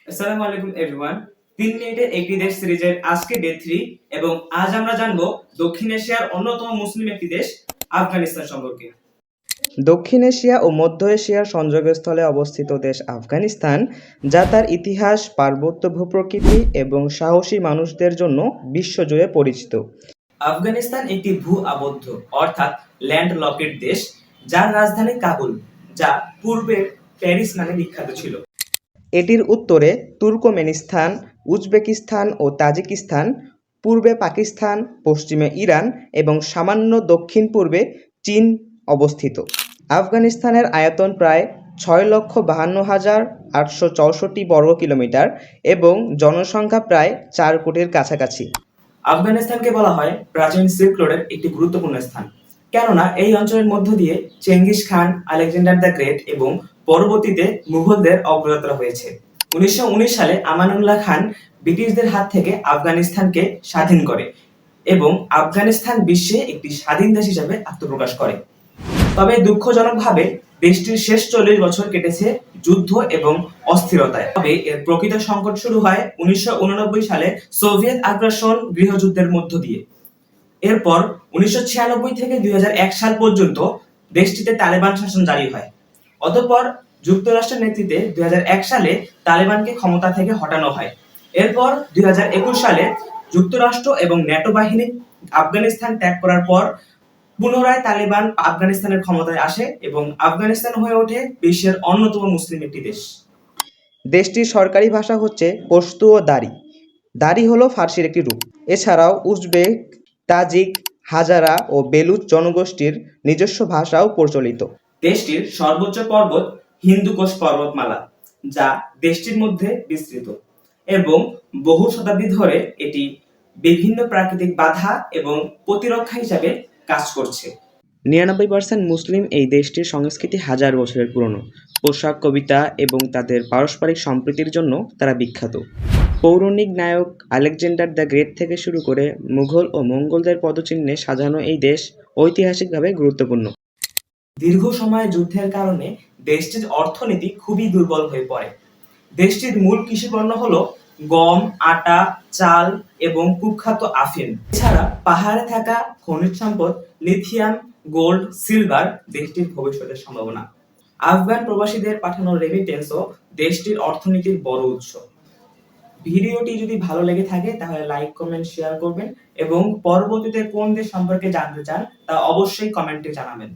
আসসালামু আলাইকুম এভরিওয়ান। 3 মিনিটের একটি দেশ সিরিজের আজকে ডে 3 এবং আজ আমরা জানবো দক্ষিণ এশিয়ার অন্যতম মুসলিম একটি দেশ আফগানিস্তান সম্পর্কে। দক্ষিণ এশিয়া ও মধ্য এশিয়ার সংযোগস্থলে অবস্থিত দেশ আফগানিস্তান, যা তার ইতিহাস, পার্বত্য ভূপ্রকৃতি এবং সাহসী মানুষদের জন্য বিশ্বজুড়ে পরিচিত। আফগানিস্তান একটি ভূ-আবদ্ধ অর্থাৎ ল্যান্ড-লকেড দেশ, যার রাজধানী কাবুল, যা পূর্বের প্যারিস নামে বিখ্যাত ছিল। এটির উত্তরে তুর্কমেনিস্তান, উজবেকিস্তান ও তাজিকিস্তান, পূর্বে পাকিস্তান, পশ্চিমে ইরান এবং সামান্য দক্ষিণ-পূর্বে চীন অবস্থিত। আফগানিস্তানের আয়তন প্রায় 6,52,864 বর্গ কিলোমিটার এবং জনসংখ্যা প্রায় 4 কোটির কাছাকাছি। আফগানিস্তানকে বলা হয় প্রাচীন সিল্ক রোডের একটি গুরুত্বপূর্ণ স্থান, কেননা এই অঞ্চলের মধ্য দিয়ে Genghis Khan, Alexander the great এবং পরবর্তীতে মুঘলদের অগ্রযাত্রা হয়েছে। 1919 সালে আমানুল্লাহ খান ব্রিটিশদের হাত থেকে আফগানিস্তানকে স্বাধীন করে এবং আফগানিস্তান বিশ্বে একটি স্বাধীন দেশ হিসেবে আত্মপ্রকাশ করে। তবে দুঃখজনকভাবে দেশটির শেষ 40 বছর কেটেছে যুদ্ধ এবং অস্থিরতায়। তবে এর প্রকৃত সংকট শুরু হয় 1989 সালে সোভিয়েত আগ্রাসন গৃহযুদ্ধের মধ্য দিয়ে। এরপর 1996 থেকে 2001 সাল পর্যন্ত দেশটিতে তালেবান শাসন জারি হয়। অতঃপর যুক্তরাষ্ট্রের নেতৃত্বে 2001 সালে তালেবানকে ক্ষমতা থেকে হটানো হয়। এরপর 2021 সালে যুক্তরাষ্ট্র এবং ন্যাটো বাহিনী আফগানিস্তান ত্যাগ করার পর পুনরায় তালেবান আফগানিস্তানের ক্ষমতায় আসে এবং আফগানিস্তান হয়ে ওঠে বিশ্বের অন্যতম মুসলিম একটি দেশ। দেশটির সরকারি ভাষা হচ্ছে পশতু ও দারি। দারি হলো ফার্সির একটি রূপ। এছাড়াও উজবেক, তাজিক, হাজারা ও বেলুচ জনগোষ্ঠীর নিজস্ব ভাষাও প্রচলিত। দেশটির সর্বোচ্চ পর্বত হিন্দুকুশ পর্বতমালা, যা দেশটির মধ্যে বিস্তৃত এবং বহু শতাব্দী ধরে এটি বিভিন্ন প্রাকৃতিক বাধা এবং প্রতিরক্ষা হিসাবে কাজ করছে। 99% মুসলিম এই দেশটির সংস্কৃতি হাজার বছরের পুরনো। পোশাক, কবিতা এবং তাদের পারস্পরিক সম্প্রীতির জন্য তারা বিখ্যাত। পৌরাণিক নায়ক আলেকজান্ডার দ্য গ্রেট থেকে শুরু করে মুঘল ও মঙ্গোলদের পদচিহ্নে সাজানো এই দেশ ঐতিহাসিকভাবে গুরুত্বপূর্ণ। দীর্ঘ সময় যুদ্ধের কারণে দেশটির অর্থনীতি খুবই দুর্বল হয়ে পড়ে। দেশটির মূল কৃষিপণ্য হলো গম, আটা, চাল এবং কুখ্যাত আফিম। এছাড়া পাহাড়ে থাকা খনিজ সম্পদ লিথিয়াম, গোল্ড, সিলভার দেশটির ভবিষ্যতের সম্ভাবনা। আফগান প্রবাসীদের পাঠানো রেমিটেন্সও দেশটির অর্থনীতির বড় উৎস। ভিডিওটি যদি ভালো লেগে থাকে তাহলে লাইক, কমেন্ট, শেয়ার করবেন এবং পরবর্তীতে কোন দেশ সম্পর্কে জানতে চান তা অবশ্যই কমেন্টে জানাবেন।